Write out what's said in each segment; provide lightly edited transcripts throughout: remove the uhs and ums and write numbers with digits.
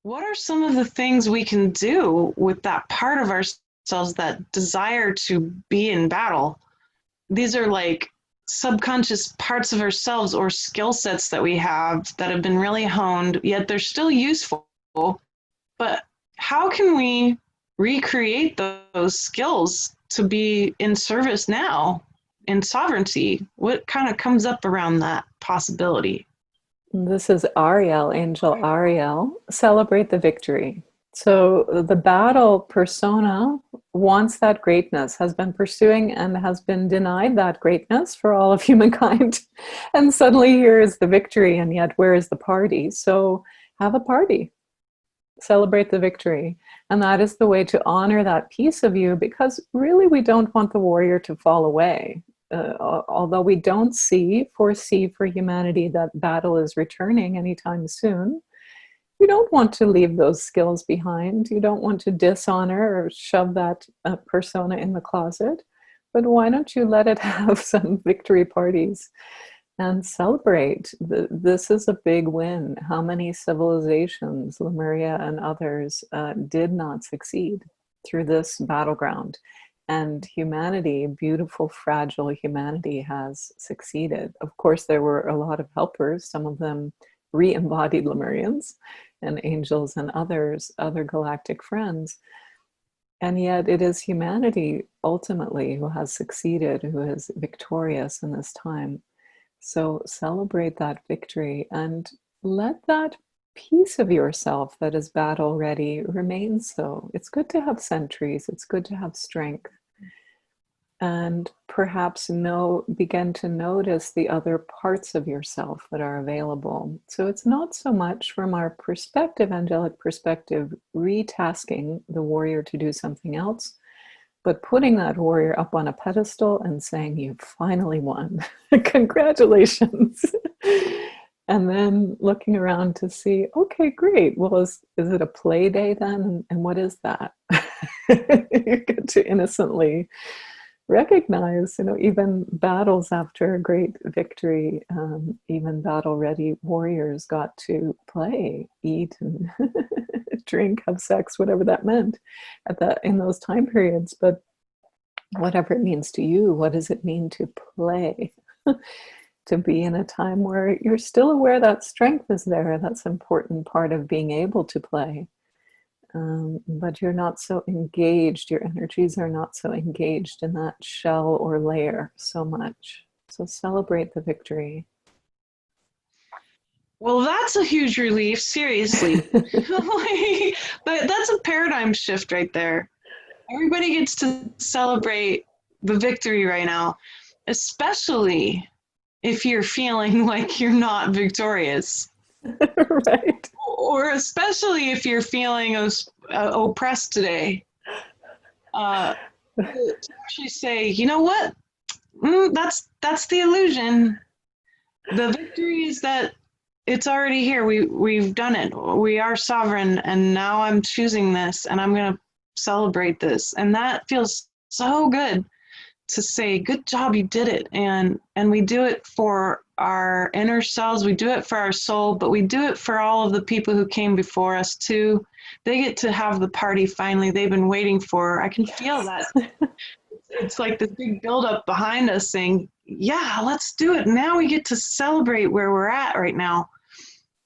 what are some of the things we can do with that part of ourselves, that desire to be in battle? These are like subconscious parts of ourselves or skill sets that we have been really honed, yet they're still useful. But how can we recreate those skills to be in service now, in sovereignty? What kind of comes up around that possibility? This is Ariel, Angel Ariel. Celebrate the victory. So the battle persona wants that greatness, has been pursuing and has been denied that greatness for all of humankind. And suddenly here is the victory, and yet where is the party? So have a party, celebrate the victory. And that is the way to honor that piece of you, because really we don't want the warrior to fall away. Although we don't foresee for humanity that battle is returning anytime soon, you don't want to leave those skills behind. You don't want to dishonor or shove that persona in the closet. But why don't you let it have some victory parties and celebrate? This is a big win. How many civilizations, Lemuria and others, did not succeed through this battleground? And humanity, beautiful, fragile humanity, has succeeded. Of course, there were a lot of helpers, some of them re-embodied Lemurians and angels and others, other galactic friends. And yet it is humanity ultimately who has succeeded, who is victorious in this time. So celebrate that victory and let that piece of yourself that is battle ready remain so. It's good to have sentries, it's good to have strength. And perhaps begin to notice the other parts of yourself that are available. So it's not so much from our perspective, angelic perspective, retasking the warrior to do something else, but putting that warrior up on a pedestal and saying, "You've finally won. Congratulations." And then looking around to see, okay, great. Well, is it a play day then? And what is that? You get to innocently recognize, even battles after a great victory, even battle-ready warriors got to play, eat, and drink, have sex, whatever that meant in those time periods. But whatever it means to you, what does it mean to play? To be in a time where you're still aware that strength is there. That's an important part of being able to play. But you're not so engaged, your energies are not so engaged in that shell or layer so much. So celebrate the victory. Well, that's a huge relief, seriously. But that's a paradigm shift right there. Everybody gets to celebrate the victory right now, especially if you're feeling like you're not victorious. Right. Or especially if you're feeling oppressed today. To actually say, you know what? That's the illusion. The victory is that it's already here. We've done it. We are sovereign, and now I'm choosing this, and I'm going to celebrate this. And that feels so good to say, good job, you did it. And we do it for our inner selves, we do it for our soul, but we do it for all of the people who came before us too. They get to have the party finally they've been waiting for. I can feel that. It's like this big buildup behind us saying, yeah, let's do it. Now we get to celebrate where we're at right now.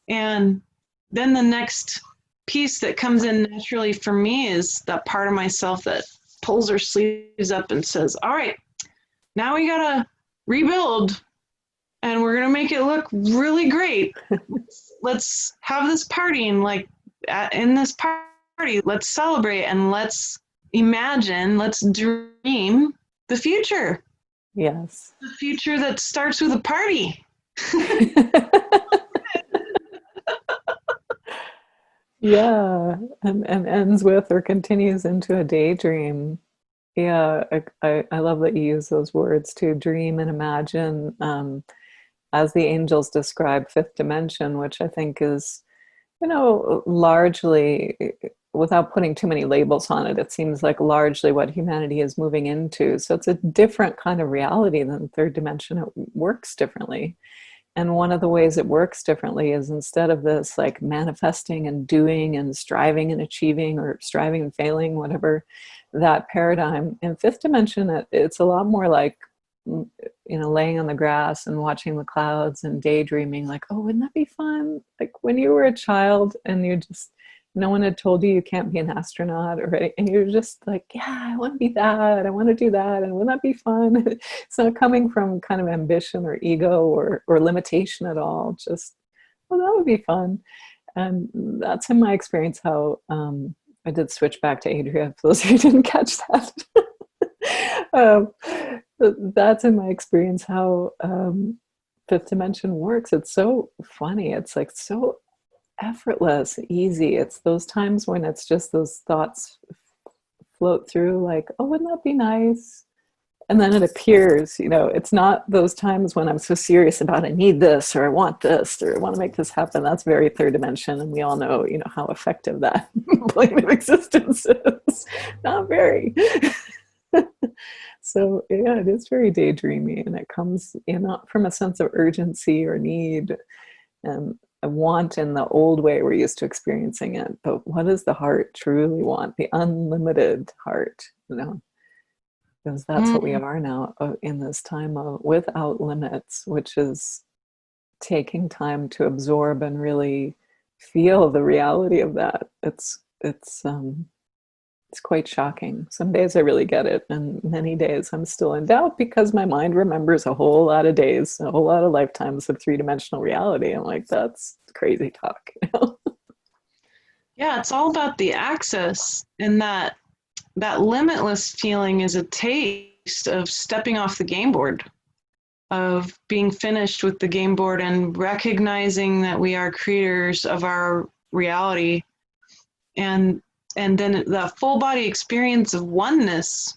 And then the next piece that comes in naturally for me is that part of myself that pulls her sleeves up and says, all right, now we gotta rebuild, and we're gonna make it look really great. Let's have this party, and in this party, let's celebrate and let's imagine, let's dream the future. Yes. The future that starts with a party. Yeah, and ends with or continues into a daydream. Yeah, I love that you use those words to dream and imagine, as the angels describe fifth dimension, which I think is, largely, without putting too many labels on it, it seems like largely what humanity is moving into. So it's a different kind of reality than third dimension. It works differently. And one of the ways it works differently is, instead of this like manifesting and doing and striving and achieving, or striving and failing, whatever that paradigm, in fifth dimension, it's a lot more like, laying on the grass and watching the clouds and daydreaming, like, oh, wouldn't that be fun? Like when you were a child and you just, no one had told you can't be an astronaut, and you're just like, yeah, I want to be that, I want to do that, and wouldn't that be fun? It's not coming from kind of ambition or ego or limitation at all. Just, well, that would be fun. And that's, in my experience, how I did switch back to Adria, for those who didn't catch that. um, that's, in my experience, how fifth dimension works. It's so funny. It's like so effortless, easy. It's those times when it's just those thoughts float through, like, oh, wouldn't that be nice? And then it appears. It's not those times when I'm so serious about, I need this, or I want this, or I want to make this happen. That's very third dimension, and we all know, how effective that plane of existence is. Not very. So yeah, it is very daydreamy, and it comes not from a sense of urgency or need and a want in the old way we're used to experiencing it. But what does the heart truly want? The unlimited heart, because that's what we are now, in this time of without limits, which is taking time to absorb and really feel the reality of that. It's quite shocking. Some days I really get it, and many days I'm still in doubt, because my mind remembers a whole lot of days, a whole lot of lifetimes of three-dimensional reality. I'm like, that's crazy talk. Yeah, it's all about the access, and that limitless feeling is a taste of stepping off the game board, of being finished with the game board and recognizing that we are creators of our reality, and then the full body experience of oneness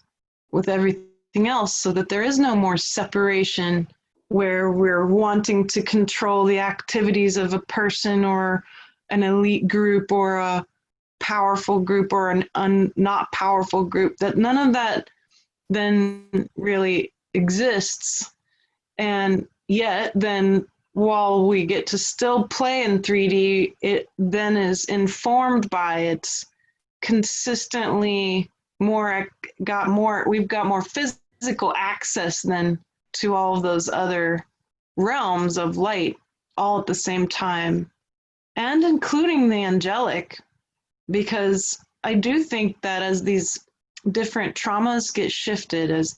with everything else, so that there is no more separation where we're wanting to control the activities of a person or an elite group or a powerful group or an not powerful group. That none of that then really exists. And yet then, while we get to still play in 3D, it then is informed by its consistently we've got more physical access than to all of those other realms of light, all at the same time, and including the angelic. Because I do think that as these different traumas get shifted, as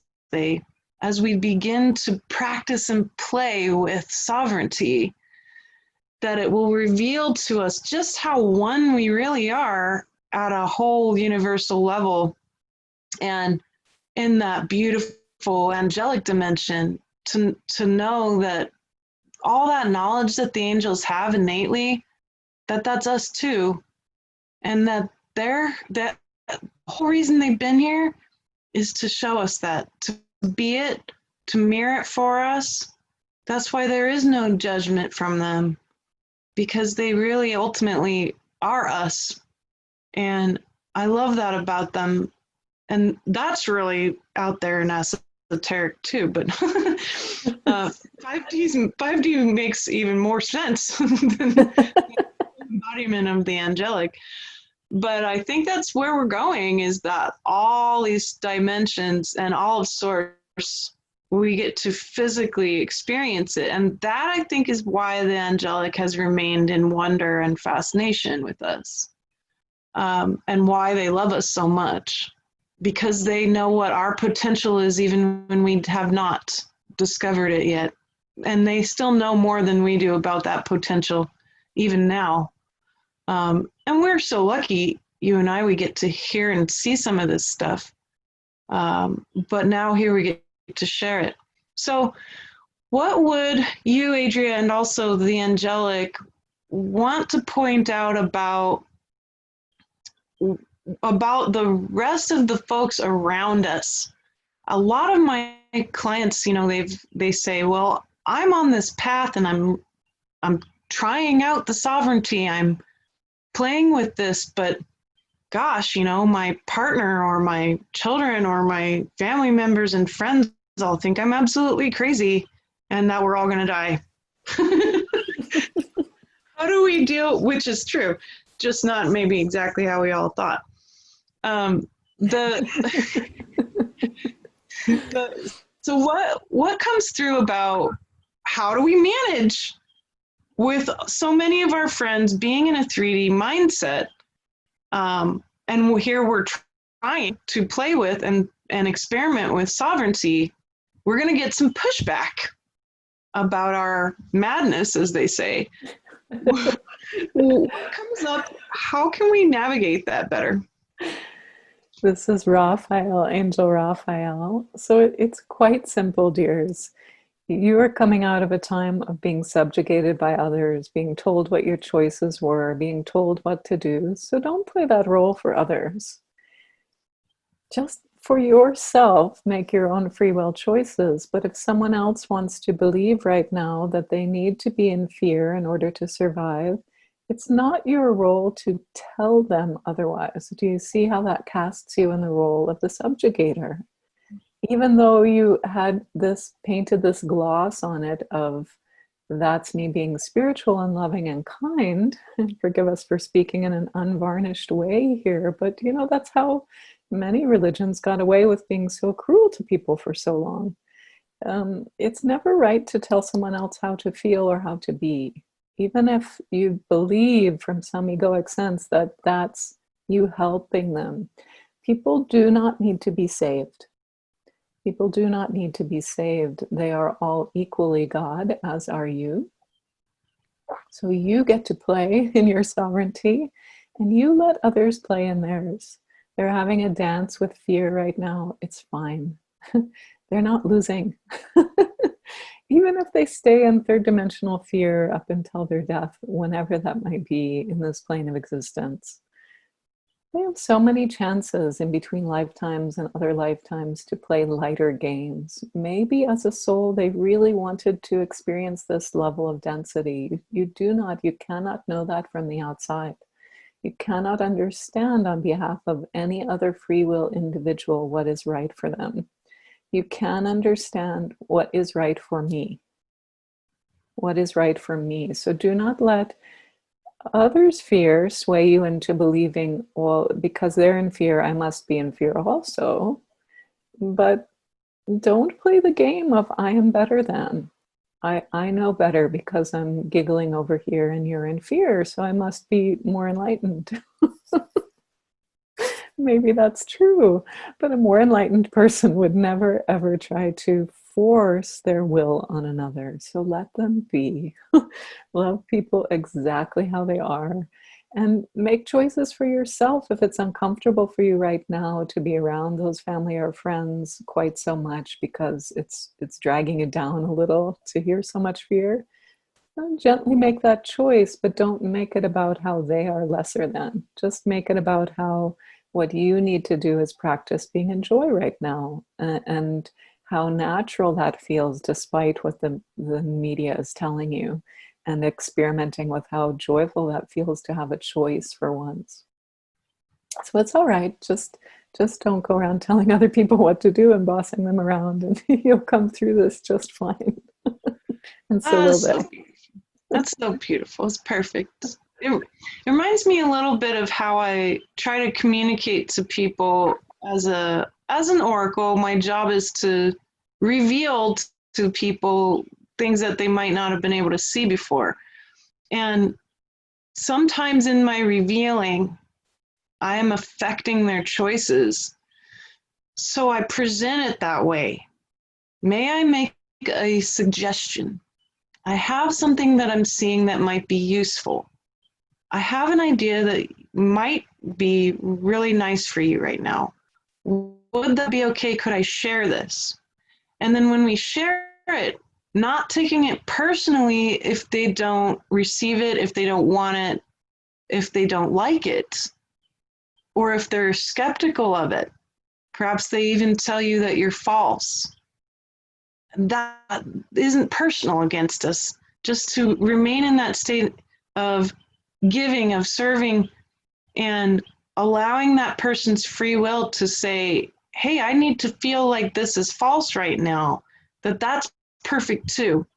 we begin to practice and play with sovereignty, that it will reveal to us just how one we really are at a whole universal level, and in that beautiful angelic dimension, to know that all that knowledge that the angels have innately, that's us too, and that the whole reason they've been here is to show us that, to be it, to mirror it for us. That's why there is no judgment from them, because they really ultimately are us. And I love that about them. And that's really out there and esoteric too, but 5D makes even more sense than the embodiment of the angelic. But I think that's where we're going, is that all these dimensions and all of source, we get to physically experience it. And that, I think, is why the angelic has remained in wonder and fascination with us. And why they love us so much, because they know what our potential is, even when we have not discovered it yet. And they still know more than we do about that potential, even now. And we're so lucky, you and I, we get to hear and see some of this stuff. But now here we get to share it. So what would you, Adria, and also the angelic, want to point out about the rest of the folks around us? A lot of my clients, they say, well, I'm on this path and I'm trying out the sovereignty, I'm playing with this, but gosh, my partner or my children or my family members and friends all think I'm absolutely crazy and that we're all going to die. How do we deal, which is true, just not maybe exactly how we all thought. The, so what comes through about how do we manage with so many of our friends being in a 3D mindset, and here we're trying to play with and experiment with sovereignty, we're going to get some pushback about our madness, as they say. What comes up? How can we navigate that better? This is Raphael, Angel Raphael. So it's quite simple, dears. You are coming out of a time of being subjugated by others, being told what your choices were, being told what to do. So don't play that role for others. Just for yourself, make your own free will choices. But if someone else wants to believe right now that they need to be in fear in order to survive, it's not your role to tell them otherwise. Do you see how that casts you in the role of the subjugator? Even though you had this painted this gloss on it of that's me being spiritual and loving and kind, and forgive us for speaking in an unvarnished way here, but that's how many religions got away with being so cruel to people for so long. It's never right to tell someone else how to feel or how to be, even if you believe from some egoic sense that that's you helping them. People do not need to be saved. People do not need to be saved. They are all equally God, as are you. So you get to play in your sovereignty, and you let others play in theirs. They're having a dance with fear right now. It's fine. They're not losing. Even if they stay in third dimensional fear up until their death, whenever that might be in this plane of existence. They have so many chances in between lifetimes and other lifetimes to play lighter games. Maybe as a soul, they really wanted to experience this level of density. You cannot know that from the outside. You cannot understand on behalf of any other free will individual what is right for them. You can understand what is right for me. What is right for me. So do not let others' fear sway you into believing, well, because they're in fear, I must be in fear also. But don't play the game of I am better than. I know better because I'm giggling over here and you're in fear, so I must be more enlightened. Maybe that's true, but a more enlightened person would never ever try to force their will on another. So let them be. Love people exactly how they are and make choices for yourself if it's uncomfortable for you right now to be around those family or friends quite so much because it's dragging you down a little to hear so much fear. Gently make that choice, but don't make it about how they are lesser than. Just make it about how what you need to do is practice being in joy right now, and how natural that feels despite what the media is telling you, and experimenting with how joyful that feels to have a choice for once. So it's all right. Just don't go around telling other people what to do and bossing them around, and you'll come through this just fine. And so will they. That's so beautiful. It's perfect. It reminds me a little bit of how I try to communicate to people as an oracle. My job is to reveal to people things that they might not have been able to see before. And sometimes in my revealing, I am affecting their choices. So I present it that way. May I make a suggestion? I have something that I'm seeing that might be useful. I have an idea that might be really nice for you right now. Would that be okay? Could I share this? And then when we share it, not taking it personally if they don't receive it, if they don't want it, if they don't like it, or if they're skeptical of it. Perhaps they even tell you that you're false. That isn't personal against us. Just to remain in that state of giving, of serving, and allowing that person's free will to say, hey, I need to feel like this is false right now, that's perfect too.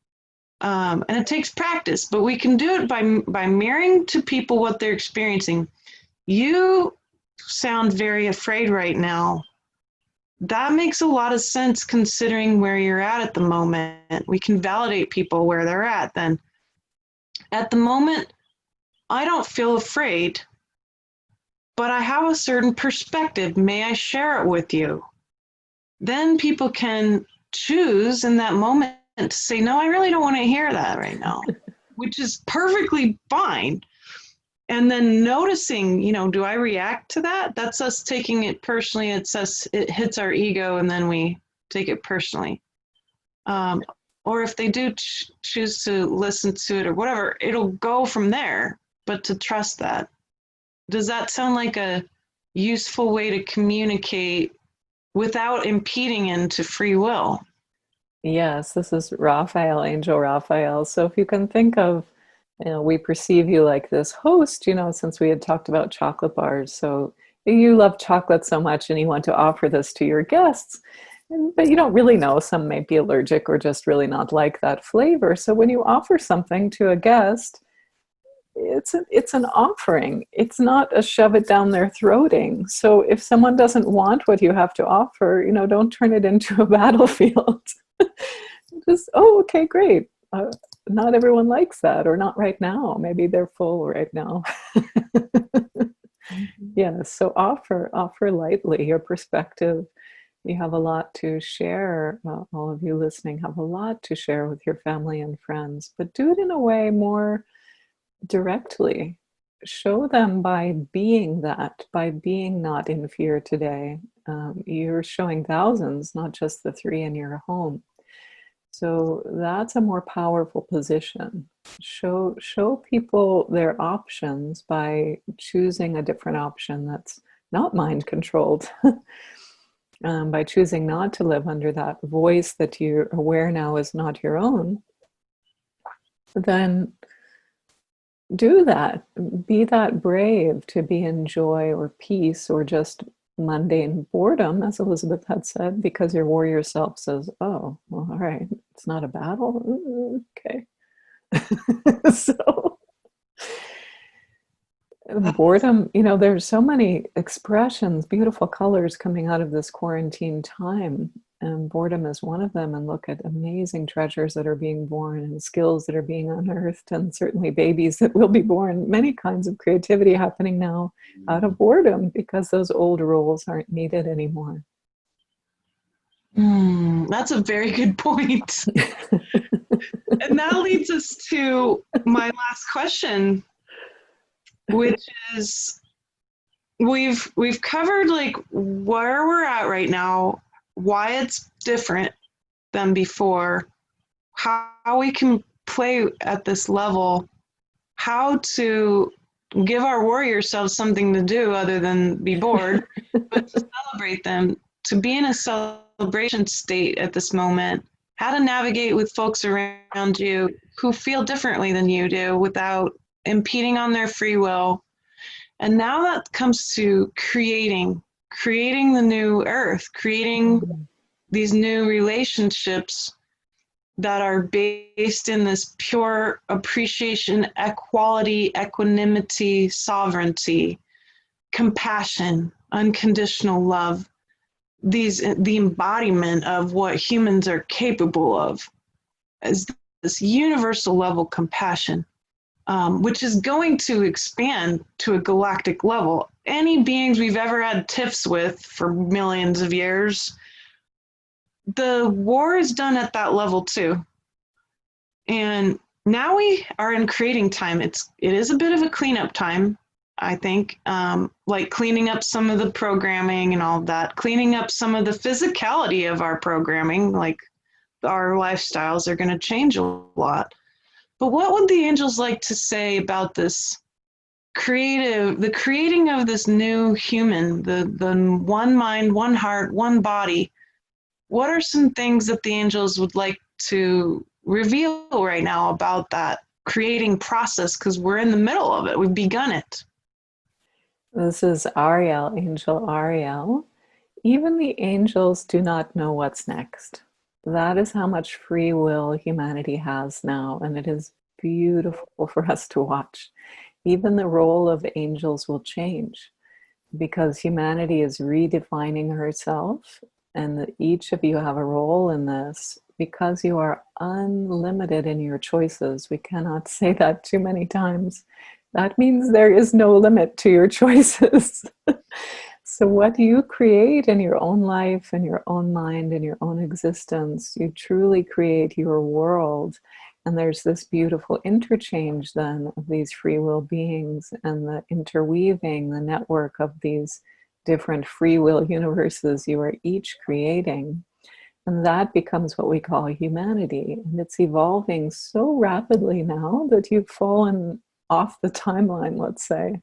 And it takes practice, but we can do it by mirroring to people what they're experiencing. You sound very afraid right now. That makes a lot of sense considering where you're at the moment. We can validate people where they're at then. At the moment, I don't feel afraid, but I have a certain perspective. May I share it with you? Then people can choose in that moment to say, no, I really don't want to hear that right now, which is perfectly fine. And then noticing, do I react to that? That's us taking it personally. It's us, it hits our ego, and then we take it personally. Or if they do choose to listen to it or whatever, it'll go from there, but to trust that. Does that sound like a useful way to communicate without impeding into free will? Yes, this is Raphael, Angel Raphael. So if you can think of, we perceive you like this host, since we had talked about chocolate bars. So you love chocolate so much and you want to offer this to your guests, but you don't really know. Some may be allergic or just really not like that flavor. So when you offer something to a guest, it's an offering. It's not a shove it down their throating. So if someone doesn't want what you have to offer, don't turn it into a battlefield. Just, oh, okay, great. Not everyone likes that, or not right now. Maybe they're full right now. Yeah, so offer lightly your perspective. You have a lot to share. All of you listening have a lot to share with your family and friends, but do it in a way more directly. Show them by being that, by being not in fear today. You're showing thousands, not just the 3 in your home. So that's a more powerful position. Show people their options by choosing a different option that's not mind controlled. By choosing not to live under that voice that you're aware now is not your own, then do that. Be that brave to be in joy or peace or just mundane boredom, as Elizabeth had said, because your warrior self says, oh, well, all right, it's not a battle. Okay. So boredom, there's so many expressions, beautiful colors coming out of this quarantine time. And boredom is one of them. And look at amazing treasures that are being born and skills that are being unearthed, and certainly babies that will be born. Many kinds of creativity happening now out of boredom because those old roles aren't needed anymore. That's a very good point. And that leads us to my last question, which is we've covered like where we're at right now, why it's different than before, how we can play at this level, how to give our warrior selves something to do other than be bored, but to celebrate them, to be in a celebration state at this moment, how to navigate with folks around you who feel differently than you do without impeding on their free will. And now that comes to creating the new earth, creating these new relationships that are based in this pure appreciation, equality, equanimity, sovereignty, compassion, unconditional love, the embodiment of what humans are capable of, is this universal level compassion, which is going to expand to a galactic level. Any beings we've ever had tiffs with for millions of years, the war is done at that level too. And now we are in creating time. It is a bit of a cleanup time, I think, like cleaning up some of the programming and all of that, cleaning up some of the physicality of our programming, like our lifestyles are going to change a lot. But what would the angels like to say about this the creating of this new human, the one mind, one heart, one body? What are some things that the angels would like to reveal right now about that creating process? Because we're in the middle of it. We've begun it. This is Ariel, Angel Ariel. Even the angels do not know what's next. That is how much free will humanity has now, and it is beautiful for us to watch. Even the role of angels will change because humanity is redefining herself, and each of you have a role in this because you are unlimited in your choices. We cannot say that too many times. That means there is no limit to your choices. So, what you create in your own life, in your own mind, in your own existence, you truly create your world. And there's this beautiful interchange then of these free will beings and the interweaving, the network of these different free will universes you are each creating. And that becomes what we call humanity. And it's evolving so rapidly now that you've fallen off the timeline, let's say.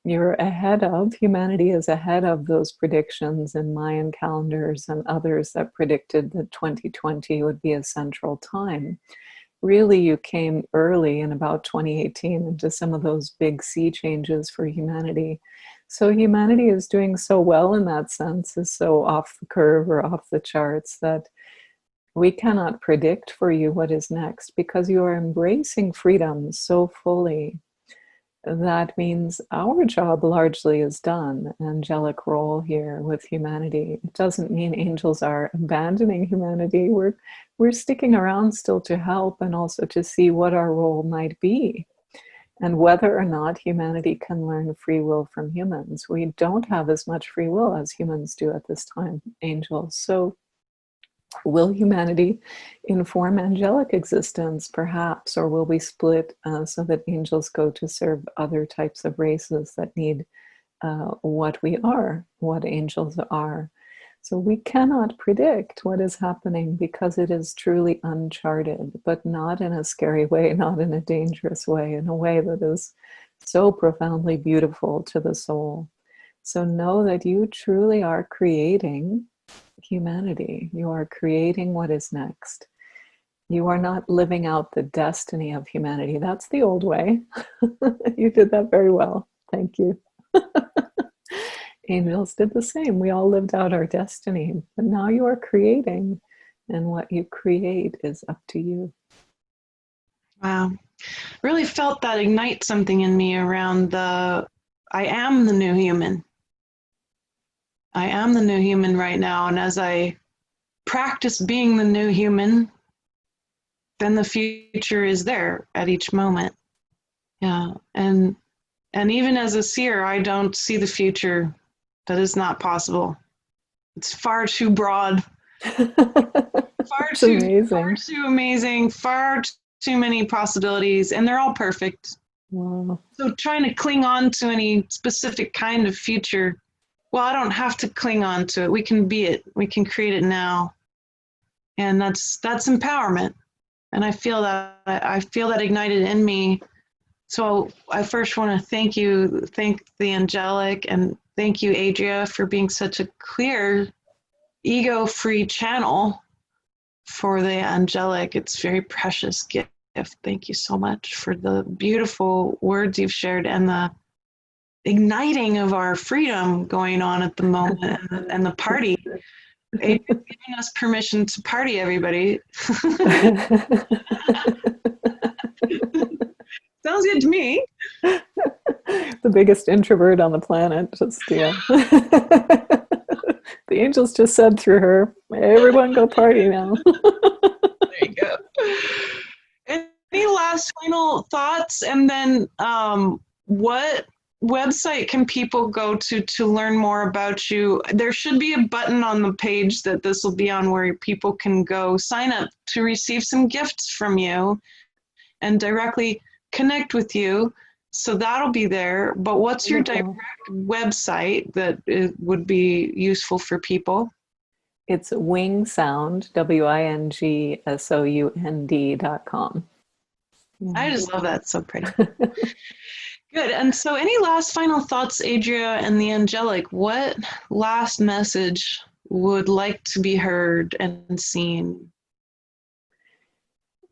You're ahead of, humanity is ahead of those predictions in Mayan calendars and others that predicted that 2020 would be a central time. Really, you came early in about 2018 into some of those big sea changes for humanity. So humanity is doing so well in that sense, is so off the curve or off the charts that we cannot predict for you what is next because you are embracing freedom so fully. That means our job largely is done, angelic role here with humanity. It doesn't mean angels are abandoning humanity. We're sticking around still to help and also to see what our role might be and whether or not humanity can learn free will from humans. We don't have as much free will as humans do at this time, angels. So will humanity inform angelic existence, perhaps, or will we split so that angels go to serve other types of races that need what we are, what angels are? So we cannot predict what is happening because it is truly uncharted, but not in a scary way, not in a dangerous way, in a way that is so profoundly beautiful to the soul. So know that you truly are creating humanity. You are creating what is next. You are not living out the destiny of humanity. That's the old way. You did that very well. Thank you. Angels did the same. We all lived out our destiny, but now you are creating, and what you create is up to you. Wow. Really felt that ignite something in me around I am the new human. I am the new human right now. And as I practice being the new human, then the future is there at each moment. Yeah. And even as a seer, I don't see the future. That is not possible. It's far too broad, It's amazing. far too amazing, far too many possibilities, and they're all perfect. Wow. So trying to cling on to any specific kind of future, well, I don't have to cling on to it. We can be it. We can create it now. And that's empowerment. And I feel that ignited in me. So I first want to thank the angelic, and thank you, Adria, for being such a clear, ego-free channel for the angelic. It's a very precious gift. Thank you so much for the beautiful words you've shared and the igniting of our freedom going on at the moment, and the party. Adria's giving us permission to party, everybody. Sounds good to me. The biggest introvert on the planet. Just, yeah. The angels just said through her, everyone go party now. There you go. Any last final thoughts? And then what website can people go to learn more about you? There should be a button on the page that this will be on where people can go sign up to receive some gifts from you and directly connect with you. So that'll be there. But what's your direct website that would be useful for people? It's wingsound, WINGSOUND.com. I just love that. It's so pretty. Good. And so any last final thoughts, Adria and the angelic? What last message would like to be heard and seen?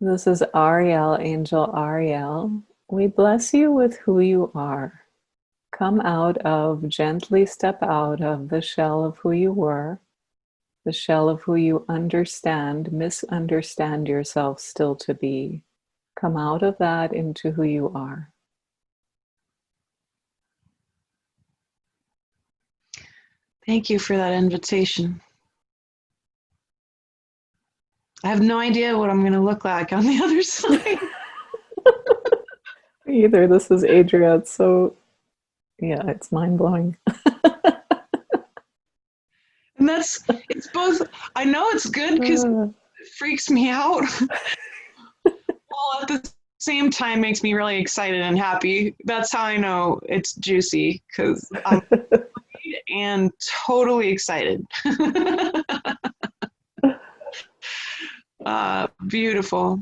This is Ariel, Angel Ariel. We bless you with who you are. Come out of, gently step out of the shell of who you were, the shell of who you understand, misunderstand yourself still to be. Come out of that into who you are. Thank you for that invitation. I have no idea what I'm going to look like on the other side. Either. This is Adria. It's so, yeah, it's mind blowing. And it's both, I know it's good because it freaks me out. Well, at the same time makes me really excited and happy. That's how I know it's juicy, because I'm and totally excited. Beautiful.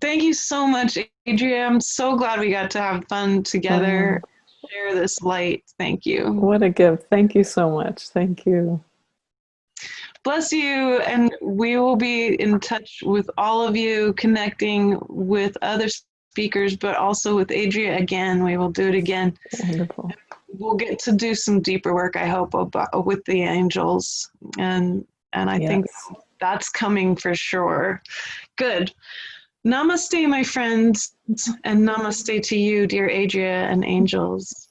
Thank you so much, Adria. I'm so glad we got to have fun together, share this light. Thank you. What a gift. Thank you so much. Thank you. Bless you. And we will be in touch with all of you, connecting with other speakers, but also with Adria again. We will do it again. Wonderful. We'll get to do some deeper work, I hope, with the angels. And I think that's coming for sure. Good. Namaste, my friends, and namaste to you, dear Adria and angels.